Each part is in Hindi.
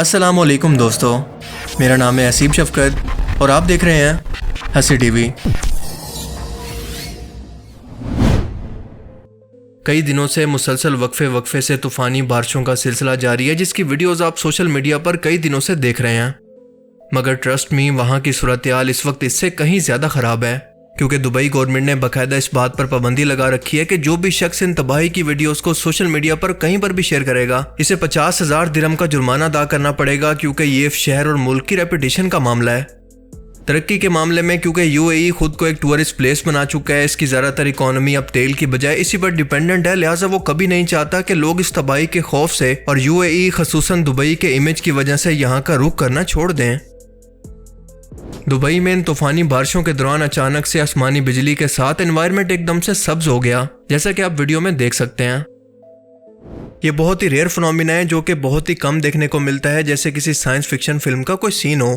अस्सलामुअलैकुम दोस्तों, मेरा नाम है असीम शफकत और आप देख रहे हैं हंसी टीवी। कई दिनों से मुसलसल वक्फे से तूफ़ानी बारिशों का सिलसिला जारी है, जिसकी वीडियोस आप सोशल मीडिया पर कई दिनों से देख रहे हैं। मगर ट्रस्ट मी, वहाँ की सूरत हाल इस वक्त इससे कहीं ज़्यादा ख़राब है, क्योंकि दुबई गवर्नमेंट ने बाकायदा इस बात पर पाबंदी लगा रखी है कि जो भी शख्स इन तबाही की वीडियोस को सोशल मीडिया पर कहीं पर भी शेयर करेगा, इसे 50,000 दिरहम का जुर्माना अदा करना पड़ेगा, क्योंकि ये शहर और मुल्क की रेपुटेशन का मामला है। तरक्की के मामले में क्योंकि यूएई खुद को एक टूरिस्ट प्लेस बना चुका है, इसकी ज़्यादातर इकोनॉमी अब तेल की बजाय इसी पर डिपेंडेंट है, लिहाजा वो कभी नहीं चाहता कि लोग इस तबाही के खौफ से और यूएई खसूसन दुबई के इमेज की वजह से यहाँ का रुख करना छोड़ दें। दुबई में इन तूफानी बारिशों के दौरान अचानक से आसमानी बिजली के साथ एनवायरनमेंट एकदम से सब्ज हो गया, जैसा कि आप वीडियो में देख सकते हैं। ये बहुत ही रेयर फिनोमिना है जो कि बहुत ही कम देखने को मिलता है, जैसे किसी साइंस फिक्शन फिल्म का कोई सीन हो।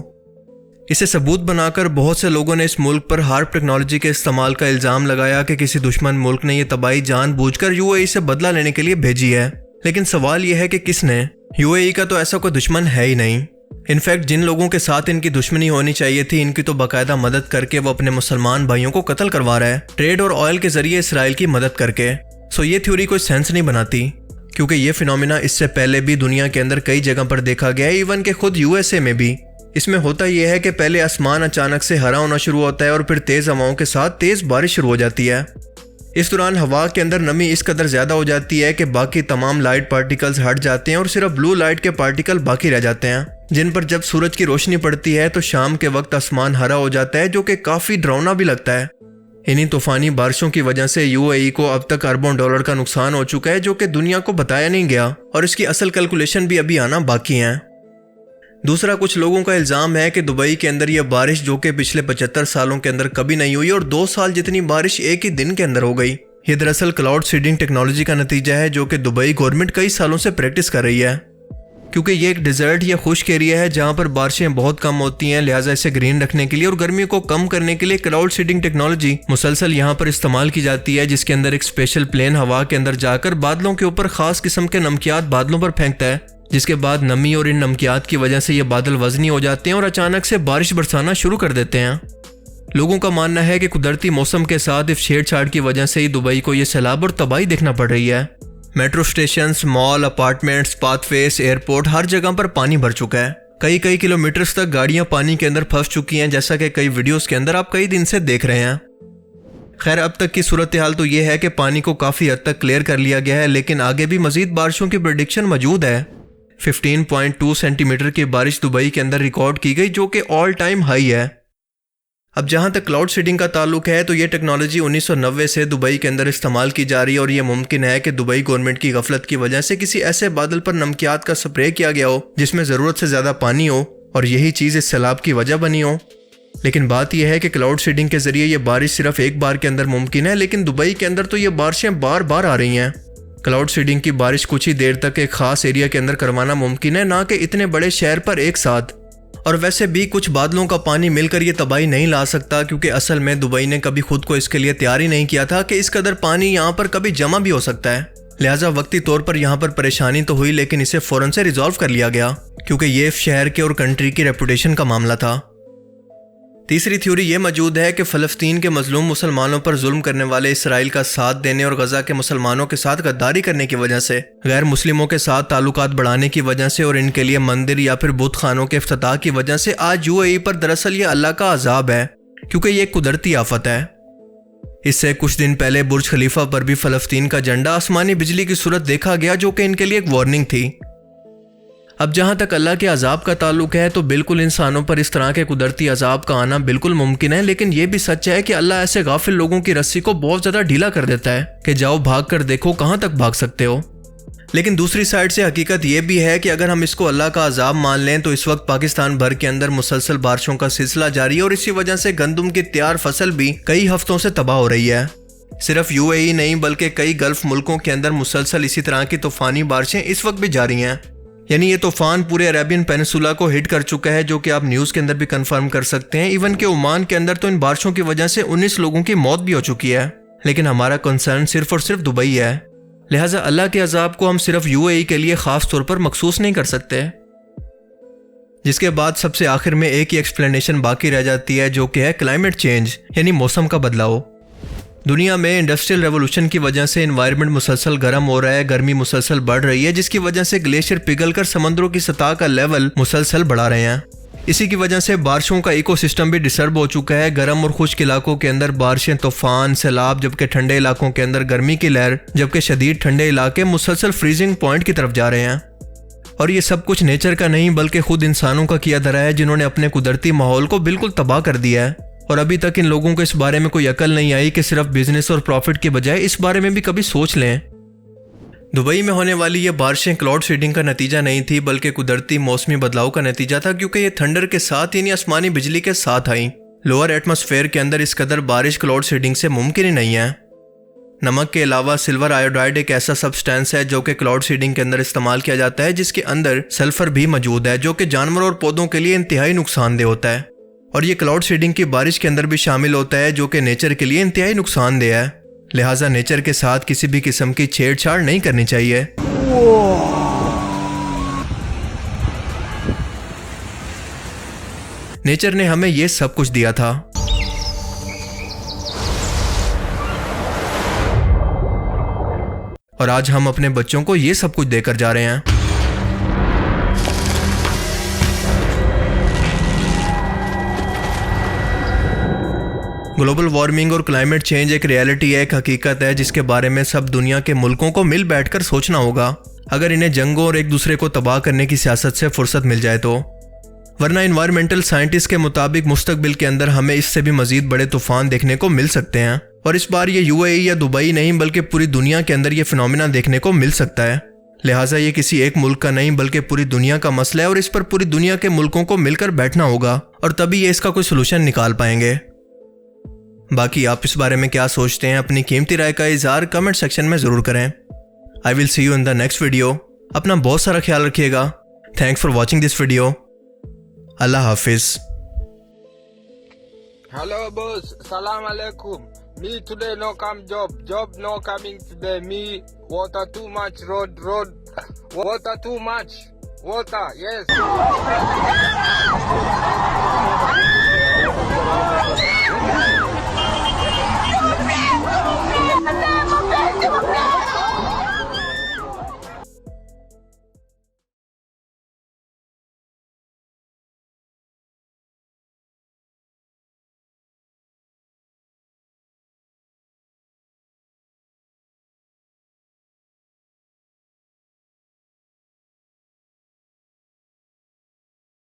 इसे सबूत बनाकर बहुत से लोगों ने इस मुल्क पर हार्प टेक्नोलॉजी के इस्तेमाल का इल्ज़ाम लगाया कि किसी दुश्मन मुल्क ने यह तबाही जानबूझकर यूएई से बदला लेने के लिए भेजी है। लेकिन सवाल यह है कि किसने? यूएई का तो ऐसा कोई दुश्मन है ही नहीं। इनफैक्ट जिन लोगों के साथ इनकी दुश्मनी होनी चाहिए थी, इनकी तो बाकायदा मदद करके वो अपने मुसलमान भाइयों को कत्ल करवा रहा है, ट्रेड और ऑयल के जरिए इसराइल की मदद करके। सो ये थ्योरी कोई सेंस नहीं बनाती, क्योंकि ये फिनोमिना इससे पहले भी दुनिया के अंदर कई जगह पर देखा गया है, इवन के खुद यूएसए में भी। इसमें होता यह है कि पहले आसमान अचानक से हरा होना शुरू होता है और फिर तेज़ हवाओं के साथ तेज़ बारिश शुरू हो जाती है। इस दौरान हवा के अंदर नमी इस कदर ज़्यादा हो जाती है कि बाकी तमाम लाइट पार्टिकल्स हट जाते हैं और सिर्फ ब्लू लाइट के पार्टिकल बाकी रह जाते हैं, जिन पर जब सूरज की रोशनी पड़ती है तो शाम के वक्त आसमान हरा हो जाता है, जो कि काफ़ी डरावना भी लगता है। इन्हीं तूफानी बारिशों की वजह से यूएई को अब तक अरबों डॉलर का नुकसान हो चुका है, जो कि दुनिया को बताया नहीं गया और इसकी असल कैलकुलेशन भी अभी आना बाकी है। दूसरा, कुछ लोगों का इल्ज़ाम है कि दुबई के अंदर यह बारिश, जो कि पिछले 75 सालों के अंदर कभी नहीं हुई और 2 साल जितनी बारिश एक ही दिन के अंदर हो गई, ये दरअसल क्लाउड सीडिंग टेक्नोलॉजी का नतीजा है, जो कि दुबई गवर्नमेंट कई सालों से प्रैक्टिस कर रही है। क्योंकि ये एक डिज़र्ट या खुश्क एरिया है जहाँ पर बारिशें बहुत कम होती हैं, लिहाजा इसे ग्रीन रखने के लिए और गर्मी को कम करने के लिए क्लाउड सीडिंग टेक्नोलॉजी मुसलसल यहाँ पर इस्तेमाल की जाती है, जिसके अंदर एक स्पेशल प्लेन हवा के अंदर जाकर बादलों के ऊपर खास किस्म के नमकियात बादलों पर फेंकता है, जिसके बाद नमी और इन नमकियात की वजह से ये बादल वजनी हो जाते हैं और अचानक से बारिश बरसाना शुरू कर देते हैं। लोगों का मानना है कि कुदरती मौसम के साथ इस छेड़छाड़ की वजह से ही दुबई को यह सैलाब और तबाही देखना पड़ रही है। Metro station, mall, apartments, pathways, airport, हर जगह पर पानी भर चुका है। कई किलोमीटर्स तक गाड़ियां पानी के अंदर फंस चुकी हैं, जैसा कि कई वीडियोस के अंदर आप कई दिन से देख रहे हैं। खैर, अब तक की सूरत हाल तो ये है कि पानी को काफ़ी हद तक क्लियर कर लिया गया है, लेकिन आगे भी मजीद बारिशों की प्रेडिक्शन मौजूद है। 15.2 सेंटीमीटर की बारिश दुबई के अंदर रिकॉर्ड की गई, जो कि ऑल टाइम हाई है। अब जहां तक क्लाउड सीडिंग का ताल्लुक है, तो ये टेक्नोलॉजी 1990 से दुबई के अंदर इस्तेमाल की जा रही है और ये मुमकिन है कि दुबई गवर्नमेंट की गफलत की वजह से किसी ऐसे बादल पर नमकियात का स्प्रे किया गया हो जिसमें ज़रूरत से ज़्यादा पानी हो और यही चीज़ इस सैलाब की वजह बनी हो। लेकिन बात यह है कि क्लाउड सीडिंग के जरिए ये बारिश सिर्फ एक बार के अंदर मुमकिन है, लेकिन दुबई के अंदर तो ये बारिशें बार बार आ रही हैं। क्लाउड सीडिंग की बारिश कुछ ही देर तक एक खास एरिया के अंदर करवाना मुमकिन है, ना कि इतने बड़े शहर पर एक साथ। और वैसे भी कुछ बादलों का पानी मिलकर ये तबाही नहीं ला सकता, क्योंकि असल में दुबई ने कभी खुद को इसके लिए तैयार ही नहीं किया था कि इस कदर पानी यहाँ पर कभी जमा भी हो सकता है। लिहाजा वक्ती तौर पर यहाँ पर परेशानी तो हुई, लेकिन इसे फ़ौरन से रिजॉल्व कर लिया गया, क्योंकि ये शहर के और कंट्री की रेपुटेशन का मामला था। तीसरी थ्योरी ये मौजूद है कि फ़लस्तीन के मजलूम मुसलमानों पर जुल्म करने वाले इसराइल का साथ देने और गजा के मुसलमानों के साथ गद्दारी करने की वजह से, गैर मुस्लिमों के साथ ताल्लुकात बढ़ाने की वजह से और इनके लिए मंदिर या फिर बुत खानों के इफ्तिताह की वजह से आज यूएई पर दरअसल ये अल्लाह का अजाब है, क्योंकि ये एक कुदरती आफत है। इससे कुछ दिन पहले बुर्ज खलीफा पर भी फ़लस्तीन का झंडा आसमानी बिजली की सूरत देखा गया, जो कि इनके लिए एक वार्निंग थी। अब जहाँ तक अल्लाह के अजाब का ताल्लुक है, तो बिल्कुल इंसानों पर इस तरह के कुदरती अजाब का आना बिल्कुल मुमकिन है, लेकिन यह भी सच है कि अल्लाह ऐसे गाफिल लोगों की रस्सी को बहुत ज़्यादा ढीला कर देता है कि जाओ भाग कर देखो कहाँ तक भाग सकते हो। लेकिन दूसरी साइड से हकीकत यह भी है कि अगर हम इसको अल्लाह का अजाब मान लें, तो इस वक्त पाकिस्तान भर के अंदर मुसलसल बारिशों का सिलसिला जारी है और इसी वजह से गंदम की तैयार फसल भी कई हफ्तों से तबाह हो रही है। सिर्फ यूएई नहीं, बल्कि कई गल्फ मुल्कों के अंदर मुसलसल इसी तरह की तूफानी बारिशें इस वक्त भी जारी हैं। यानी ये तूफान पूरे अरेबियन पेनिसुला को हिट कर चुका है, जो कि आप न्यूज़ के अंदर भी कंफर्म कर सकते हैं। इवन के ओमान के अंदर तो इन बारिशों की वजह से 19 लोगों की मौत भी हो चुकी है। लेकिन हमारा कंसर्न सिर्फ और सिर्फ दुबई है, लिहाजा अल्लाह के अजाब को हम सिर्फ यूएई के लिए ख़ास तौर पर मखसूस नहीं कर सकते। जिसके बाद सबसे आखिर में एक ही एक्सप्लेनेशन बाकी रह जाती है, जो कि है क्लाइमेट चेंज, यानी मौसम का बदलाव। दुनिया में इंडस्ट्रियल रेवोल्यूशन की वजह से एनवायरनमेंट मुसलसल गर्म हो रहा है, गर्मी मुसलसल बढ़ रही है, जिसकी वजह से ग्लेशियर पिघलकर समंदरों की सतह का लेवल मुसलसल बढ़ा रहे हैं। इसी की वजह से बारिशों का इकोसिस्टम भी डिस्टर्ब हो चुका है। गर्म और खुश्क इलाकों के अंदर बारिशें, तूफान, सैलाब, जबकि ठंडे इलाकों के अंदर गर्मी की लहर, जबकि शदीद ठंडे इलाके मुसलसल फ्रीजिंग पॉइंट की तरफ जा रहे हैं। और ये सब कुछ नेचर का नहीं बल्कि खुद इंसानों का किया धरा है, जिन्होंने अपने कुदरती माहौल को बिल्कुल तबाह कर दिया है। और अभी तक इन लोगों को इस बारे में कोई अकल नहीं आई कि सिर्फ बिजनेस और प्रॉफिट के बजाय इस बारे में भी कभी सोच लें। दुबई में होने वाली ये बारिशें क्लाउड सीडिंग का नतीजा नहीं थी, बल्कि कुदरती मौसमी बदलाव का नतीजा था, क्योंकि ये थंडर के साथ यानी आसमानी बिजली के साथ आई। लोअर एटमॉस्फेयर के अंदर इस कदर बारिश क्लाउड सीडिंग से मुमकिन ही नहीं है। नमक के अलावा सिल्वर आयोडाइड एक ऐसा सब्सटेंस है जो कि क्लाउड सीडिंग के अंदर इस्तेमाल किया जाता है, जिसके अंदर सल्फर भी मौजूद है, जो कि जानवरों और पौधों के लिए इंतहाई नुकसानदेह होता है। और ये क्लाउड सीडिंग की बारिश के अंदर भी शामिल होता है, जो कि नेचर के लिए इंतहाई नुकसानदेह है। लिहाजा नेचर के साथ किसी भी किस्म की छेड़छाड़ नहीं करनी चाहिए। नेचर ने हमें ये सब कुछ दिया था। और आज हम अपने बच्चों को ये सब कुछ देकर जा रहे हैं। ग्लोबल वार्मिंग और क्लाइमेट चेंज एक रियलिटी है, एक हकीकत है, जिसके बारे में सब दुनिया के मुल्कों को मिल बैठकर सोचना होगा, अगर इन्हें जंगों और एक दूसरे को तबाह करने की सियासत से फुर्सत मिल जाए तो। वरना इन्वायरमेंटल साइंटिस्ट के मुताबिक मुस्तकबिल के अंदर हमें इससे भी मजीद बड़े तूफान देखने को मिल सकते हैं। और इस बार ये यूएई या दुबई नहीं बल्कि पूरी दुनिया के अंदर ये फिनोमिना देखने को मिल सकता है। लिहाजा ये किसी एक मुल्क का नहीं बल्कि पूरी दुनिया का मसला है, और इस पर पूरी दुनिया के मुल्कों को मिलकर बैठना होगा, और तभी ये इसका कोई सोल्यूशन निकाल पाएंगे। बाकी आप इस बारे में क्या सोचते हैं, अपनी कीमती राय का इजहार कमेंट सेक्शन में जरूर करें। I will see you in the next video. अपना बहुत सारा ख्याल रखिएगा। Thanks for watching this video. Allah Hafiz. Hello boss, salam alaikum. Me today no come job no coming today. Me water too much road, water too much, water yes.